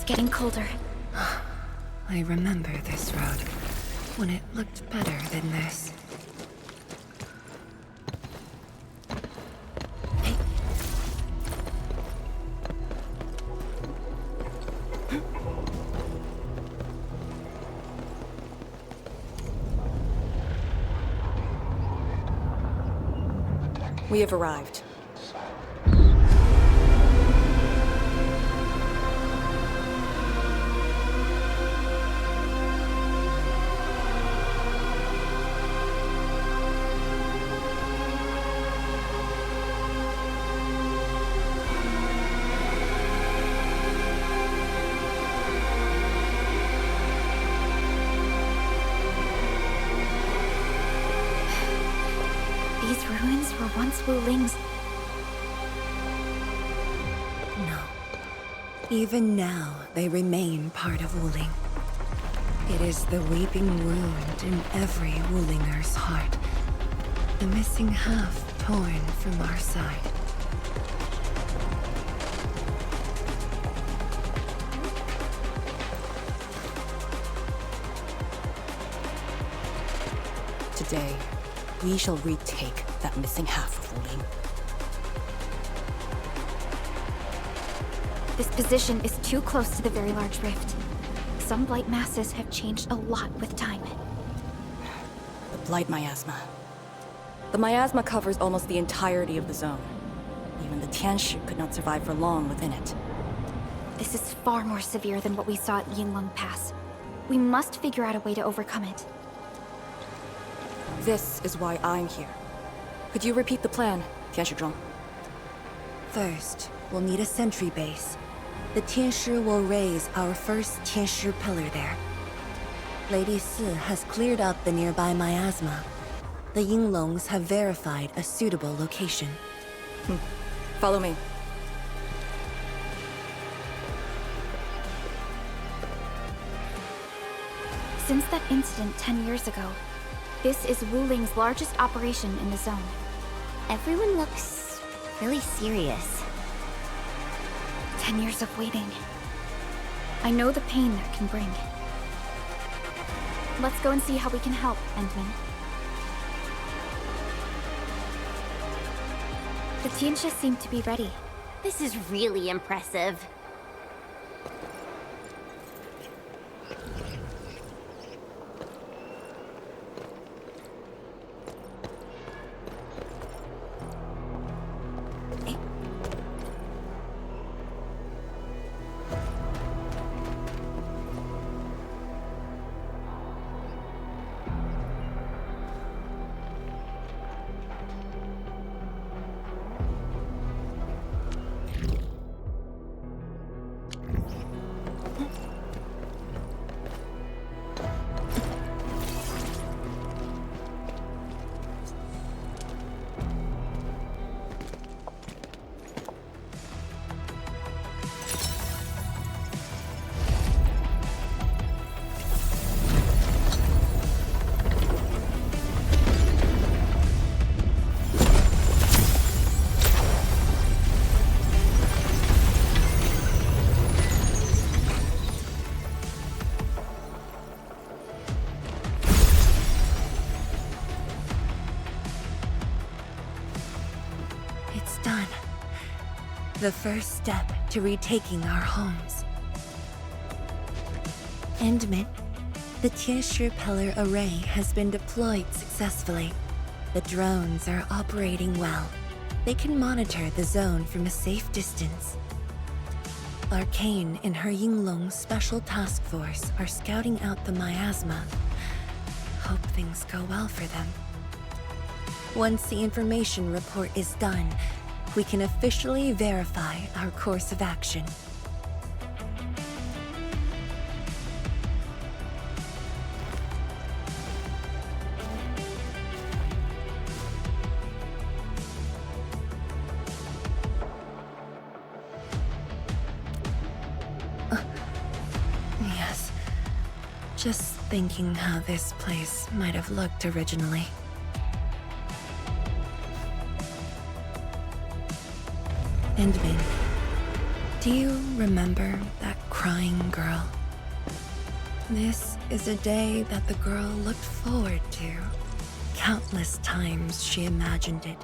It's getting colder. I remember this road, when it looked better than this. We have arrived. These ruins were once Wuling's. No. Even now, they remain part of Wuling. It is the weeping wound in every Wulinger's heart. The missing half torn from our side. Today, we shall retake that missing half of Wuling. This position is too close to the very large rift. Some blight masses have changed a lot with time. The Blight Miasma. The Miasma covers almost the entirety of the zone. Even the Tianshu could not survive for long within it. This is far more severe than what we saw at Yinglong Pass. We must figure out a way to overcome it. This is why I'm here. Could you repeat the plan, Tianshu? First, we'll need a sentry base. The Tianshu will raise our first Tianshu pillar there. Lady Si has cleared up the nearby Miasma. The Yinglongs have verified a suitable location. Follow me. Since that incident 10 years ago, this is Wuling's largest operation in the zone. Everyone looks really serious. 10 years of waiting. I know the pain that can bring. Let's go and see how we can help, Endman. The Tianshu seem to be ready. This is really impressive. It's done. The first step to retaking our homes. Endman, the Tianshu pillar array has been deployed successfully. The drones are operating well. They can monitor the zone from a safe distance. Arcane and her Yinglong Special Task Force are scouting out the Miasma. Hope things go well for them. Once the information report is done, we can officially verify our course of action. Yes. Just thinking how this place might have looked originally. Endman, do you remember that crying girl. This is a day that the girl looked forward to. Countless times she imagined it,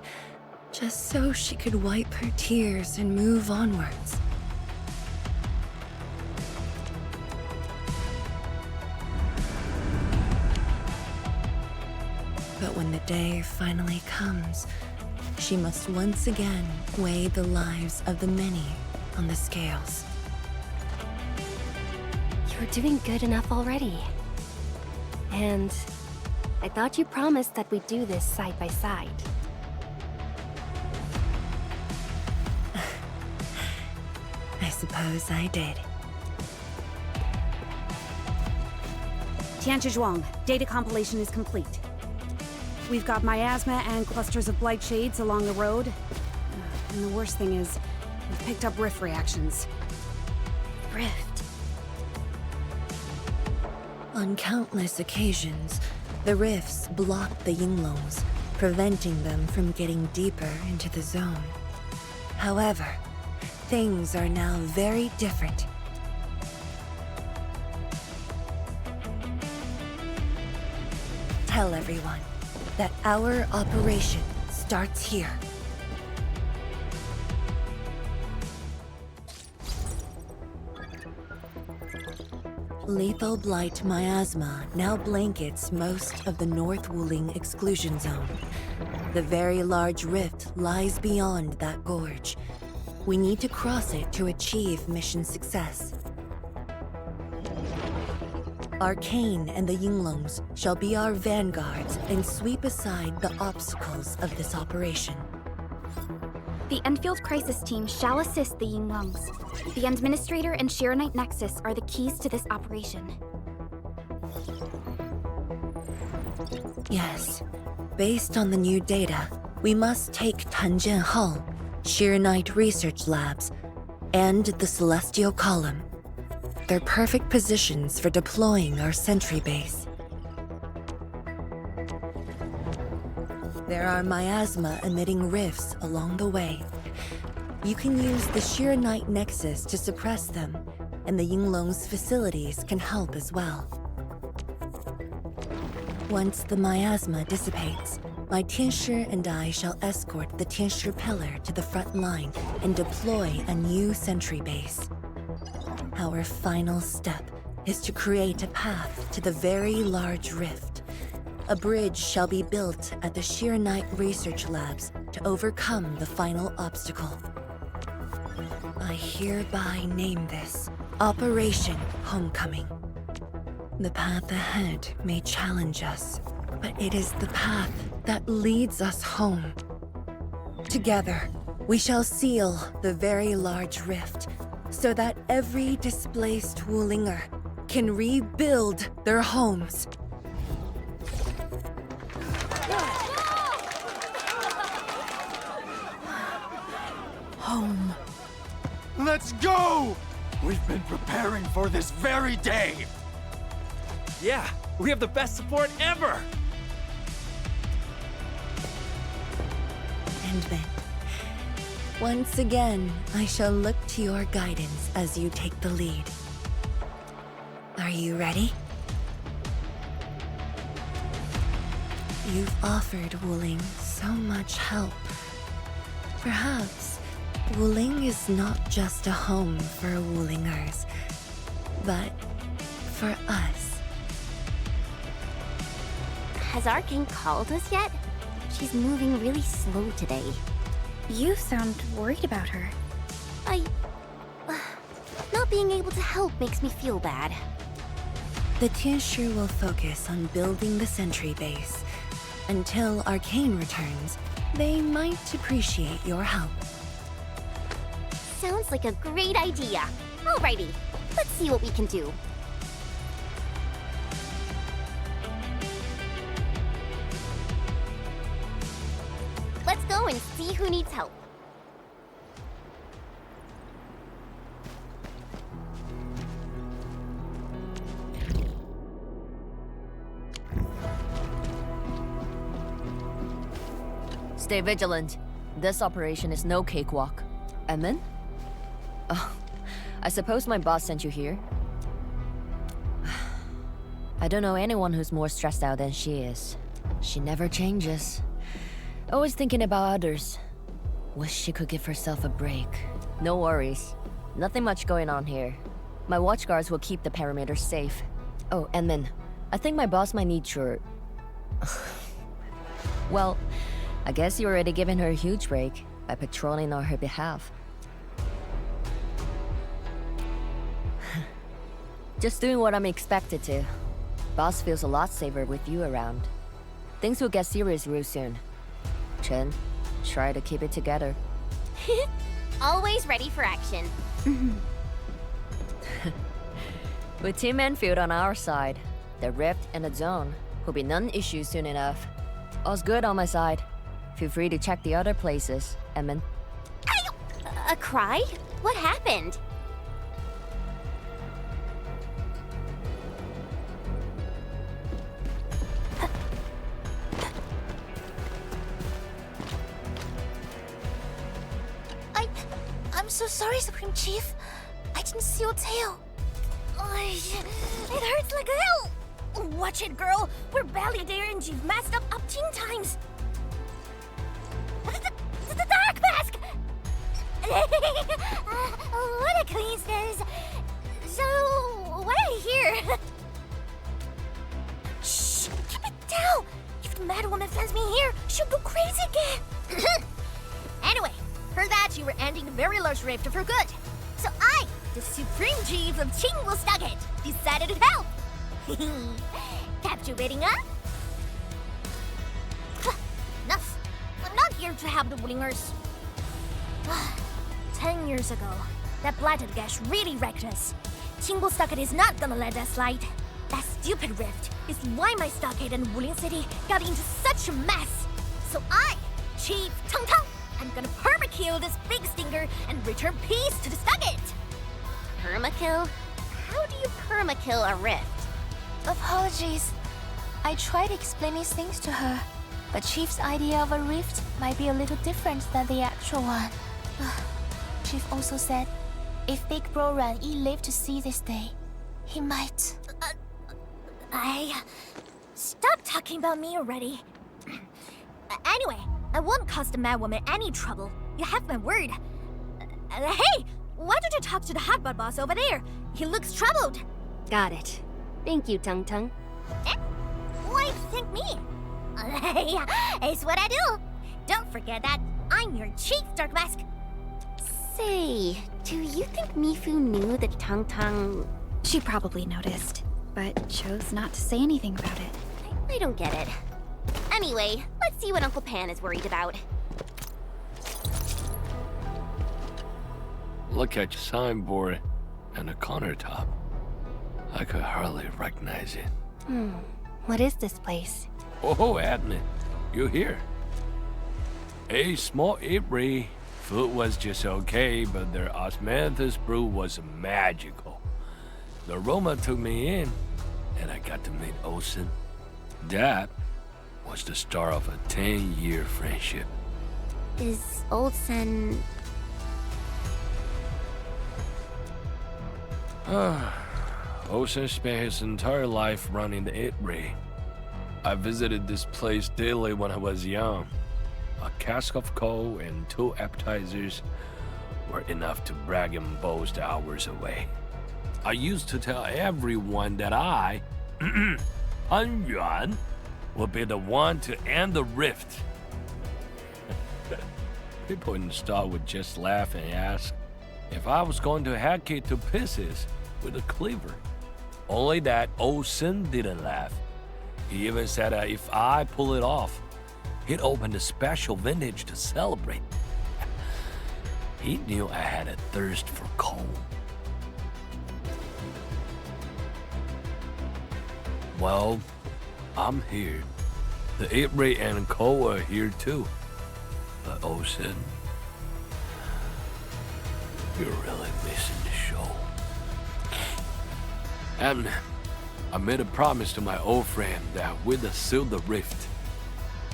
just so she could wipe her tears and move onwards. But when the day finally comes, she must once again weigh the lives of the many on the scales. You're doing good enough already. And I thought you promised that we'd do this side by side. I suppose I did. Tianzhuang, data compilation is complete. We've got miasma and clusters of blight shades along the road. And the worst thing is, we've picked up rift reactions. Rift. On countless occasions, the rifts blocked the Yinglongs, preventing them from getting deeper into the zone. However, things are now very different. Tell everyone that our operation starts here. Lethal blight miasma now blankets most of the North Wuling exclusion zone. The very large rift lies beyond that gorge. We need to cross it to achieve mission success. Arcane and the Yinglongs shall be our vanguards and sweep aside the obstacles of this operation. The Endfield Crisis Team shall assist the Yinglongs. The Administrator and Shiranite Nexus are the keys to this operation. Yes. Based on the new data, we must take Tanjian Hall, Shiranite Research Labs, and the Celestial Column. They're perfect positions for deploying our sentry base. There are miasma-emitting rifts along the way. You can use the Shiranite Nexus to suppress them, and the Yinglong's facilities can help as well. Once the miasma dissipates, my Tianshi and I shall escort the Tianshi Pillar to the front line and deploy a new sentry base. Our final step is to create a path to the very large rift. A bridge shall be built at the Shiranite Research Labs to overcome the final obstacle. I hereby name this Operation Homecoming. The path ahead may challenge us, but it is the path that leads us home. Together, we shall seal the very large rift so that every displaced Wulinger can rebuild their homes. Home. Let's go! We've been preparing for this very day! Yeah, we have the best support ever! And then, once again, I shall look to your guidance as you take the lead. Are you ready? You've offered Wuling so much help. Perhaps Wuling is not just a home for Wulingers, but for us. Has Arkane called us yet? She's moving really slow today. You sound worried about her. Not being able to help makes me feel bad. The Tianshi will focus on building the sentry base. Until Arcane returns, they might appreciate your help. Sounds like a great idea. Alrighty, let's see what we can do. Let's go and see who needs help. Stay vigilant. This operation is no cakewalk. And then? Oh, I suppose my boss sent you here? I don't know anyone who's more stressed out than she is. She never changes. Always thinking about others. Wish she could give herself a break. No worries. Nothing much going on here. My watchguards will keep the perimeter safe. Oh, and then, I think my boss might need your... Well, I guess you're already giving her a huge break by patrolling on her behalf. Just doing what I'm expected to. Boss feels a lot safer with you around. Things will get serious real soon. Chen, try to keep it together. Always ready for action. With Team Endfield on our side, the rift and the zone will be non-issue soon enough. All's good on my side. Feel free to check the other places, Edmund. A cry? What happened? I'm so sorry, Supreme Chief. I didn't see your tail. It hurts like hell. Watch it, girl. We're barely there and you've messed up 10 times. The dark mask! What a coincidence. So, why are you here? Shh! Keep it down! If the Mad Woman finds me here, she'll go crazy again. Anyway, heard that you were ending the very large rift for good. So I, the Supreme Chief of Chingwell-Stockade, decided to help. Captivating, huh? Enough. I'm not here to help the Wulingers. 10 years ago, that blighted gash really wrecked us. Chingwell-Stockade is not gonna let that slide. That stupid rift is why my stockade and Wuling City got into such a mess. So I, Chief Tong Tong, I'm gonna perma-kill this big stinker and return peace to the stockade. Permakill? How do you permakill a rift? Apologies. I tried explaining things to her, but Chief's idea of a rift might be a little different than the actual one. Chief also said, if Big Bro Ran Yi lived to see this day, he might... Stop talking about me already. Anyway, I won't cause the Mad Woman any trouble. You have my word. Hey! Why don't you talk to the hotbot boss over there? He looks troubled. Got it. Thank you, Tung Tung. Eh? Why thank me? It's what I do. Don't forget that I'm your chief, Dark Mask. Say, do you think Mifu knew that Tung Tung... She probably noticed, but chose not to say anything about it. I don't get it. Anyway, let's see what Uncle Pan is worried about. Look at your signboard and the countertop. I could hardly recognize it. What is this place? Oh, Admin, you here? A small eatery. Food was just okay, but their osmanthus brew was magical. The aroma took me in, and I got to meet Olsen. That was the start of a 10-year friendship. Is Olsen... Olsen spent his entire life running the eatery. I visited this place daily when I was young. A cask of coal and 2 appetizers were enough to brag and boast hours away. I used to tell everyone that I, Han Yuan, would be the one to end the rift. People in the store would just laugh and ask if I was going to hack it to pieces with a cleaver. Only that Olsen didn't laugh. He even said that if I pull it off, he'd open a special vintage to celebrate. He knew I had a thirst for coal. Well, I'm here. The eatery and coal are here too. But Olsen, you're really missing the show. And I made a promise to my old friend that we'd seal the rift.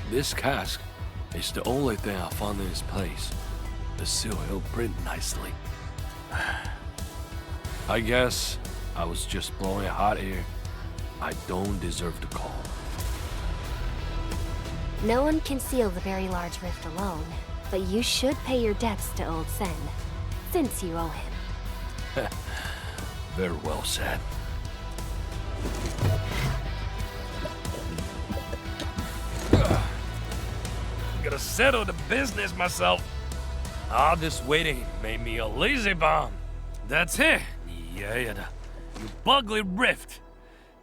This cask is the only thing I found in this place. The seal held pretty nicely. I guess I was just blowing hot air. I don't deserve the call. No one can seal the very large rift alone, but you should pay your debts to Old Sen, since you owe him. Very well said. Gotta settle the business myself. All this waiting made me a lazy bum. That's it. Yeah, you bugly rift.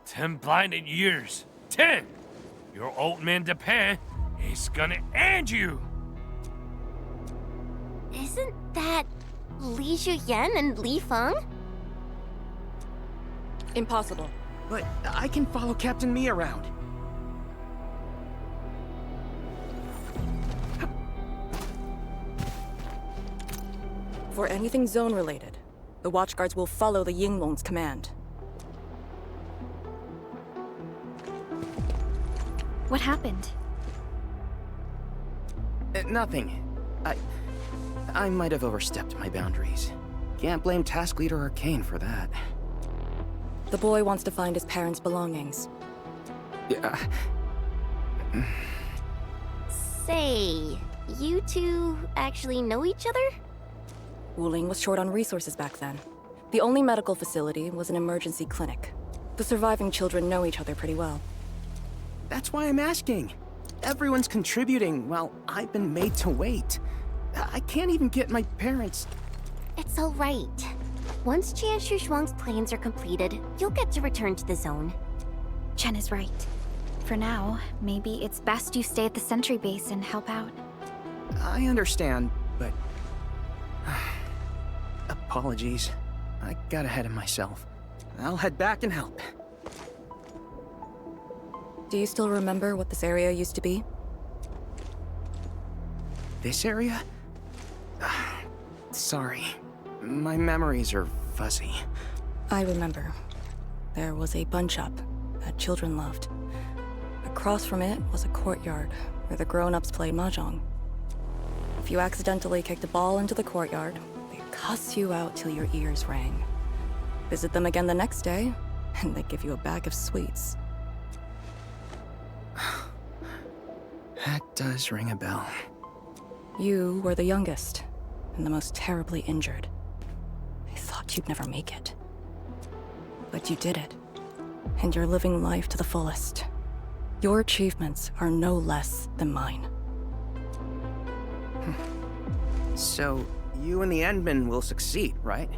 10 blinded years. 10! Your old man Japan is gonna end you. Isn't that Li Zhuyan and Li Feng? Impossible. But I can follow Captain Me around. For anything zone-related, the Watchguards will follow the Yinglong's command. What happened? Nothing. I might have overstepped my boundaries. Can't blame Task Leader Arcane for that. The boy wants to find his parents' belongings. Yeah. Say, you two actually know each other? Wuling was short on resources back then. The only medical facility was an emergency clinic. The surviving children know each other pretty well. That's why I'm asking. Everyone's contributing while I've been made to wait. I can't even get my parents... It's all right. Once Qian Shuang's plans are completed, you'll get to return to the zone. Chen is right. For now, maybe it's best you stay at the sentry base and help out. I understand, but... Apologies. I got ahead of myself. I'll head back and help. Do you still remember what this area used to be? This area? Sorry. My memories are fuzzy. I remember. There was a bun shop that children loved. Across from it was a courtyard where the grown-ups played mahjong. If you accidentally kicked a ball into the courtyard, they'd cuss you out till your ears rang. Visit them again the next day, and they'd give you a bag of sweets. That does ring a bell. You were the youngest, and the most terribly injured. I thought you'd never make it. But you did it, and you're living life to the fullest. Your achievements are no less than mine. So, you and the Endmen will succeed, right?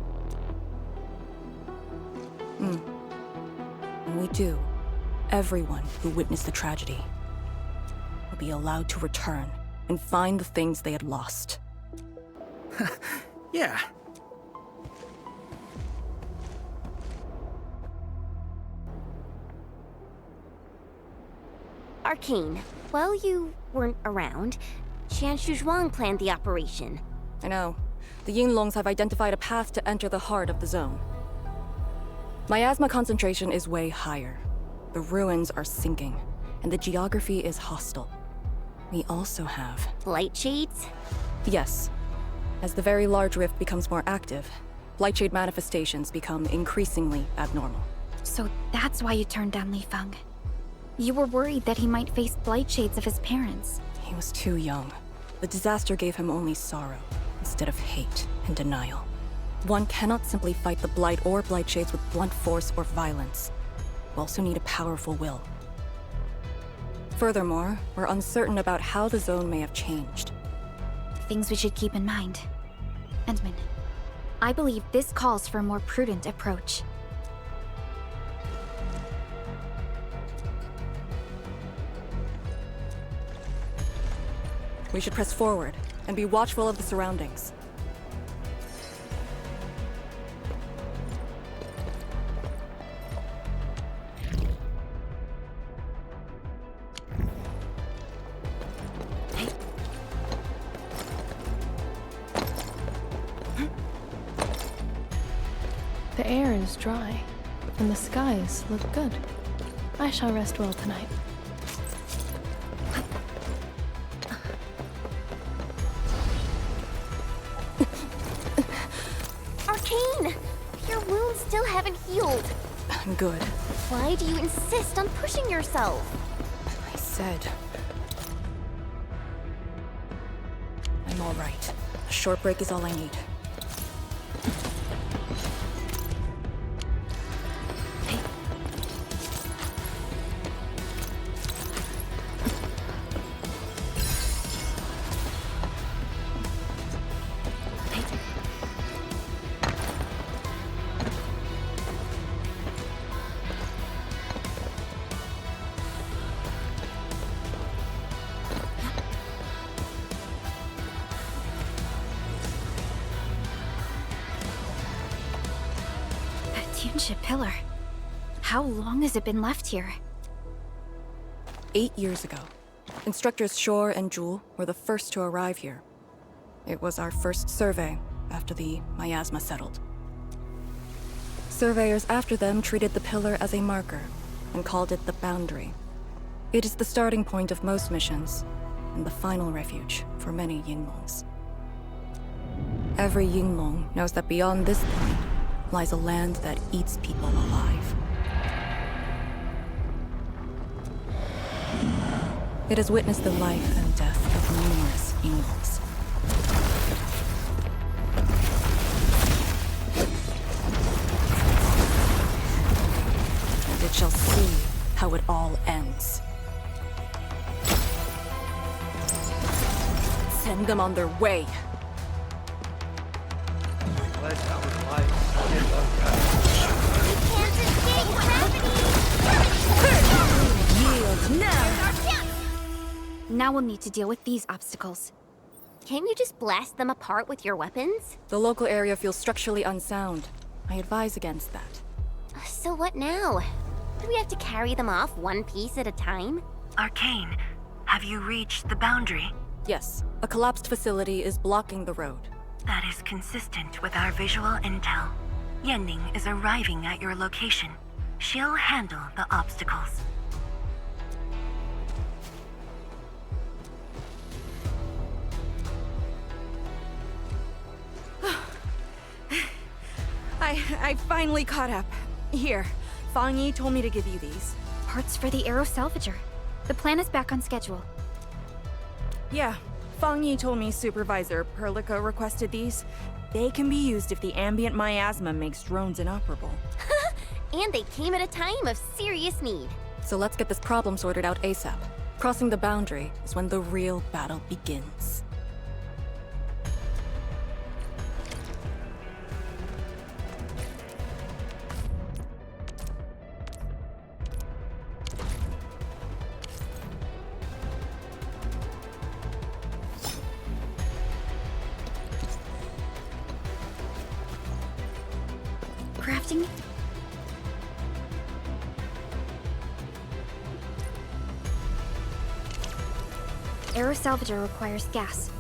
And we do. Everyone who witnessed the tragedy will be allowed to return and find the things they had lost. Yeah. Arcane, while you weren't around, Qian Shuang planned the operation. I know. The Yinglongs have identified a path to enter the heart of the zone. Miasma concentration is way higher. The ruins are sinking, and the geography is hostile. We also have... Light shades? Yes. As the very large rift becomes more active, Lightshade manifestations become increasingly abnormal. So that's why you turned down Li Feng. You were worried that he might face blight shades of his parents. He was too young. The disaster gave him only sorrow, instead of hate and denial. One cannot simply fight the blight or blight shades with blunt force or violence. You also need a powerful will. Furthermore, we're uncertain about how the zone may have changed. Things we should keep in mind. Endman, I believe this calls for a more prudent approach. We should press forward and be watchful of the surroundings. The air is dry, and the skies look good. I shall rest well tonight. Arcane! Your wounds still haven't healed. I'm good. Why do you insist on pushing yourself? I said... I'm alright. A short break is all I need. Tuneship pillar. How long has it been left here? 8 years ago, instructors Shore and Jewel were the first to arrive here. It was our first survey after the Miasma settled. Surveyors after them treated the pillar as a marker and called it the boundary. It is the starting point of most missions and the final refuge for many Yinglongs. Every Yinglong knows that beyond this point lies a land that eats people alive. It has witnessed the life and death of numerous Yinglongs. And it shall see how it all ends. Send them on their way. Now we'll need to deal with these obstacles. Can't you just blast them apart with your weapons? The local area feels structurally unsound. I advise against that. So what now? Do we have to carry them off one piece at a time? Arcane, have you reached the boundary? Yes, a collapsed facility is blocking the road. That is consistent with our visual intel. Yenning is arriving at your location. She'll handle the obstacles. I finally caught up. Here, Fang Yi told me to give you these. Parts for the Aero Salvager. The plan is back on schedule. Yeah, Fang Yi told me Supervisor Perlica requested these. They can be used if the ambient miasma makes drones inoperable. And they came at a time of serious need. So let's get this problem sorted out ASAP. Crossing the boundary is when the real battle begins. Crafting? Aero Salvager requires gas.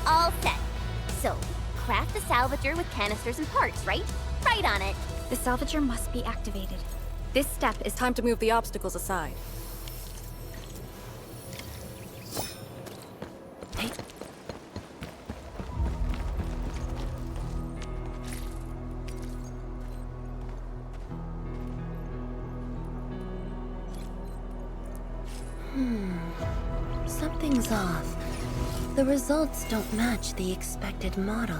All set. So, craft the salvager with canisters and parts, right? Right on it. The salvager must be activated. This step is Time to move the obstacles aside. Something's off. The results don't match the expected model.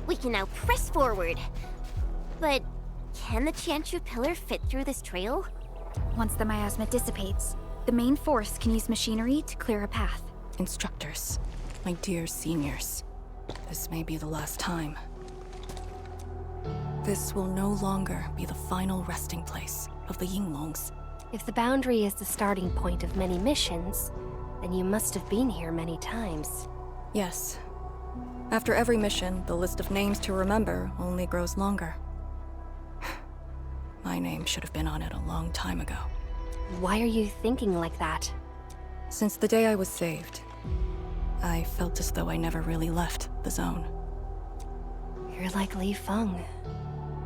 We can now press forward. But can the Tianshu pillar fit through this trail? Once the miasma dissipates, the main force can use machinery to clear a path. Instructors, my dear seniors, this may be the last time. This will no longer be the final resting place of the Yinglongs. If the boundary is the starting point of many missions, then you must have been here many times. Yes. After every mission, the list of names to remember only grows longer. My name should have been on it a long time ago. Why are you thinking like that? Since the day I was saved, I felt as though I never really left the zone. You're like Li Feng.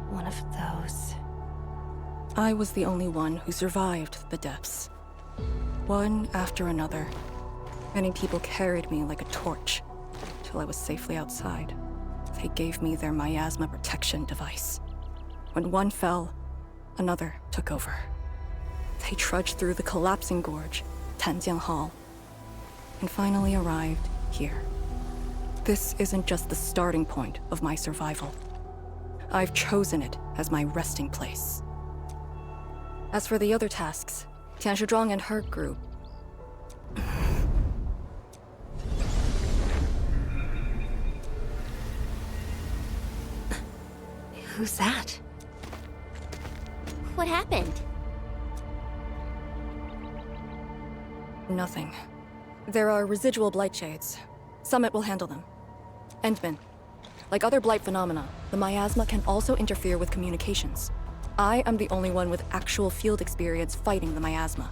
One of those. I was the only one who survived the depths. One after another. Many people carried me like a torch till I was safely outside. They gave me their miasma protection device. When one fell, another took over. They trudged through the collapsing gorge, Tanjiang Hall, and finally arrived here. This isn't just the starting point of my survival. I've chosen it as my resting place. As for the other tasks, Tianshu Zhuang and her group... Who's that? What happened? Nothing. There are residual blight shades. Summit will handle them. Endman. Like other blight phenomena, the miasma can also interfere with communications. I am the only one with actual field experience fighting the miasma.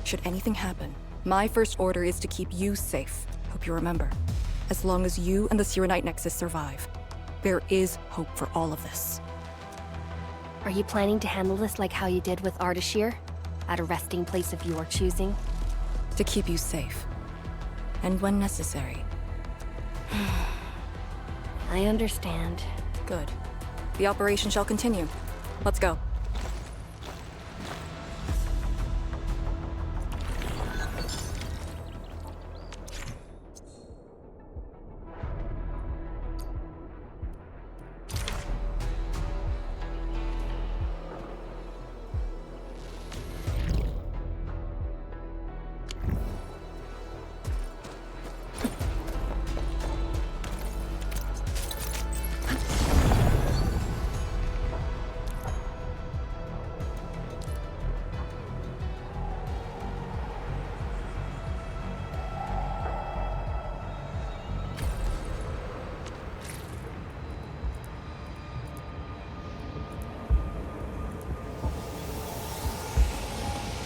Should anything happen, my first order is to keep you safe. Hope you remember. As long as you and the Sirenite Nexus survive, there is hope for all of this. Are you planning to handle this like how you did with Ardashir? At a resting place of your choosing? To keep you safe. And when necessary. I understand. Good. The operation shall continue. Let's go.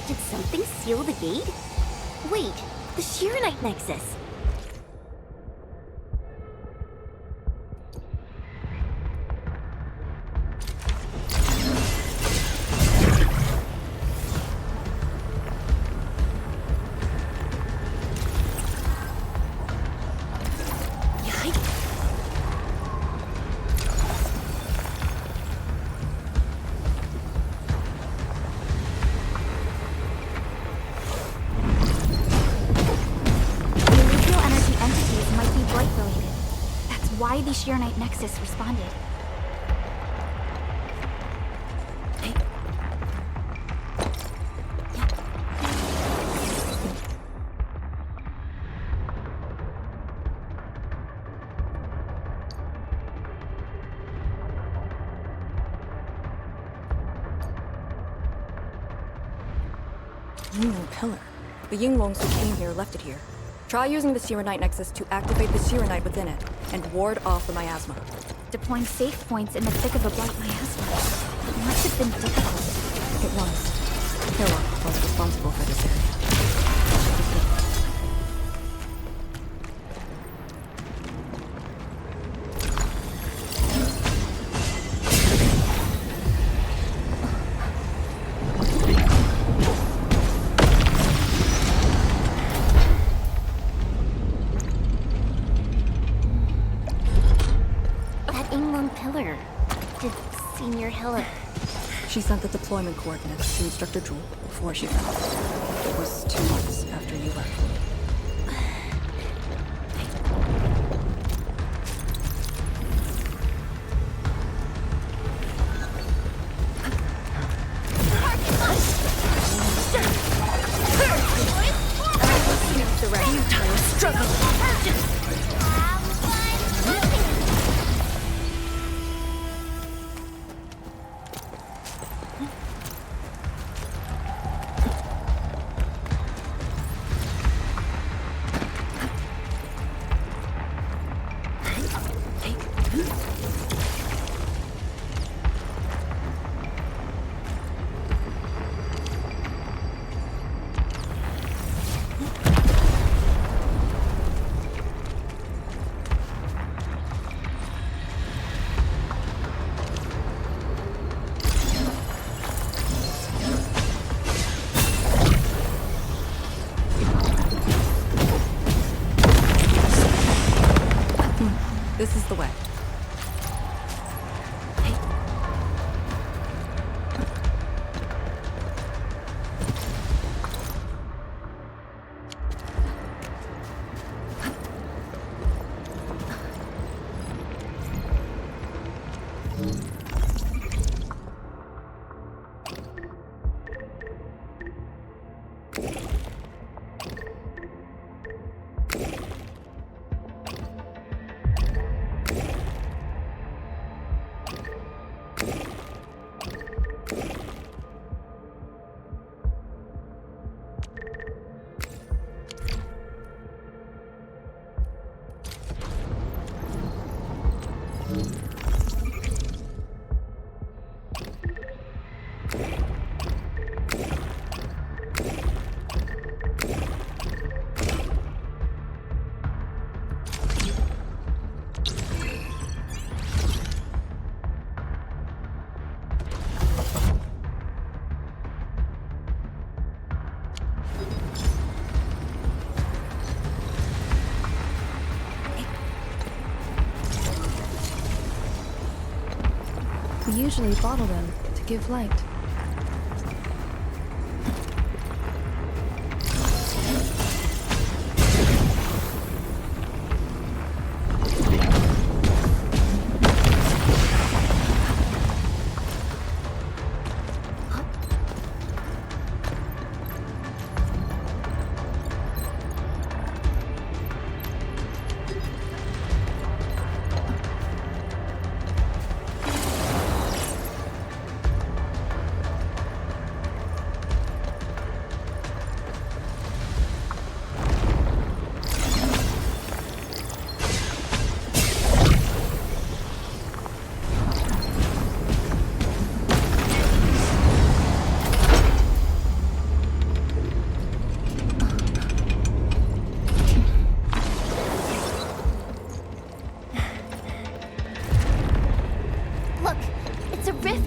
Did something seal the gate? Wait, the Sirenite Nexus. Why the Sirenite Nexus responded. Yingling pillar. The Yinglongs who came here left it here. Try using the Sirenite Nexus to activate the Sirenite within it, and ward off the miasma. Deploying safe points in the thick of a blight miasma. It must have been difficult. It was. Hilla was responsible for this area. Senior Helen. She sent the deployment coordinates to Instructor Jewel before she fell. It was 2 months after you left. This is the way. We usually bottle them to give light.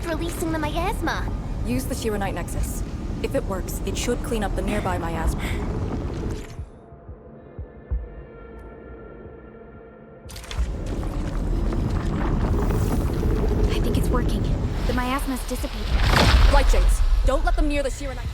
Releasing the miasma. Use the Shiranite Nexus. If it works, it should clean up the nearby miasma. I think it's working. The miasma's dissipating. Light shades, don't let them near the Shiranite.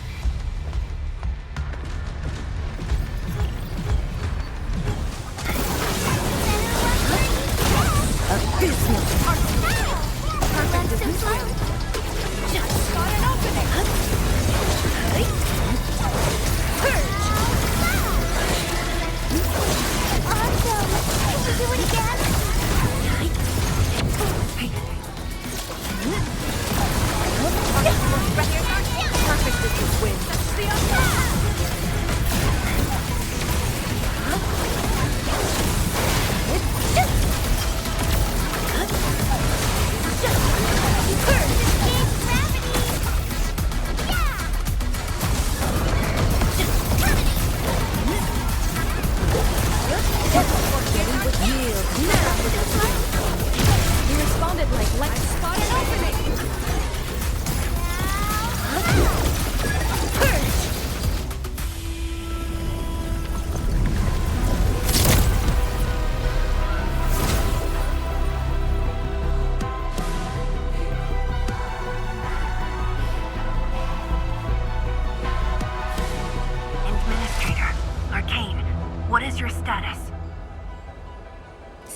Just got an opening! Awesome! Can you do it again? Perfect distance win. That's the You responded like spot an opening.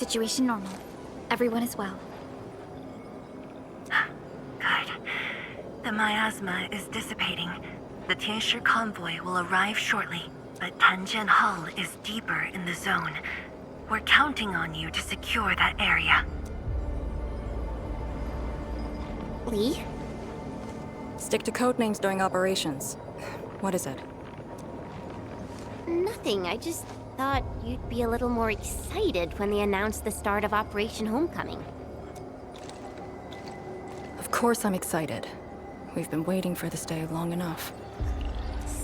Situation normal. Everyone is well. Good. The miasma is dissipating. The Tianshi convoy will arrive shortly, but Tanjian Hall is deeper in the zone. We're counting on you to secure that area. Lee? Stick to codenames during operations. What is it? Nothing. I just thought you'd be a little more excited when they announced the start of Operation Homecoming. Of course I'm excited. We've been waiting for this day long enough.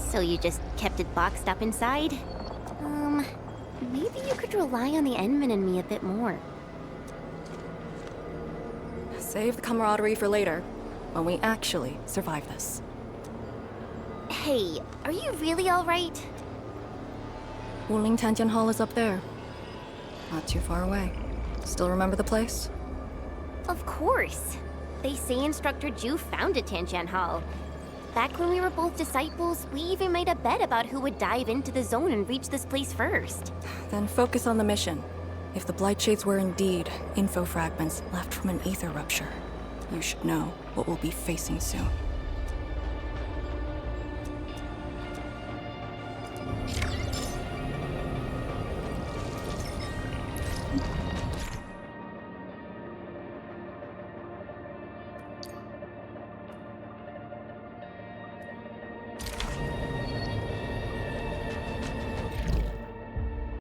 So you just kept it boxed up inside? Maybe you could rely on the Endman and me a bit more. Save the camaraderie for later, when we actually survive this. Hey, are you really alright? Wuling Tanjian Hall is up there. Not too far away. Still remember the place? Of course. They say Instructor Ju founded Tanjian Hall. Back when we were both disciples, we even made a bet about who would dive into the zone and reach this place first. Then focus on the mission. If the Blightshades were indeed info fragments left from an ether rupture, you should know what we'll be facing soon.